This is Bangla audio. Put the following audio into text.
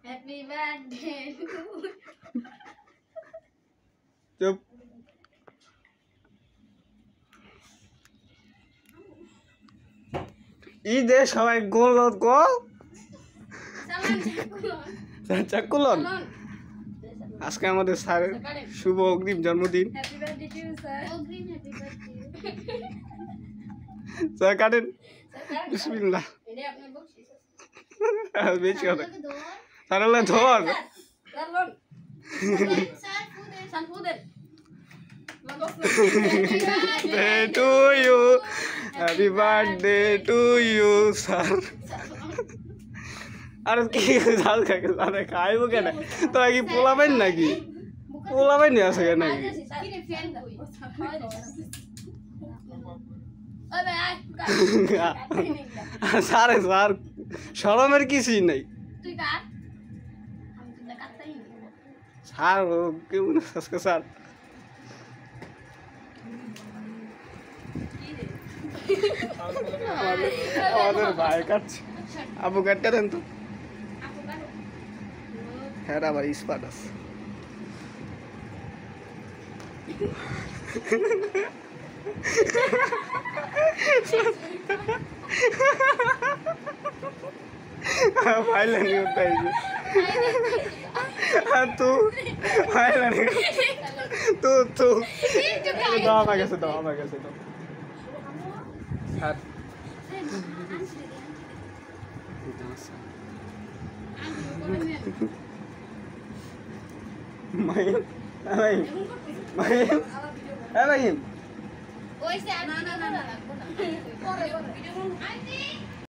হ্যাপি বার্থডে চুপ ঈদে সবাই গোল গো চাকুলন আজকে আমাদের স্যারের শুভ অগ্রিম জন্মদিন হ্যাপি বার্থডে টু স্যার অগ্রিম হ্যাপি বার্থডে স্যার কাটেন বিসমিল্লাহ এটা আপনার বকশিস বেশি কথা স্যার হলে ধর স্যার লোন স্যার ফুদেন birthday to you happy birthday to you sir আর কি জাল খাকে আরে খাইবো কেন তো কি পোলাবেন নাকি পোলাবেন নি আছে কেন নাকি স্যার স্যার শরমের কিছুই নাই স্যার কেমন আজকে স্যার আমাদের ভাই কাটছে আপু কাটতে দেন তো হ্যাঁ আবার স্পাট আছে ভাইলানি উঠাই তু ভাইলানি তু দাও আমার কাছে দাও স্যার মাহিম মাহিম মাহিম ওই স্যার না লাগবো না পরে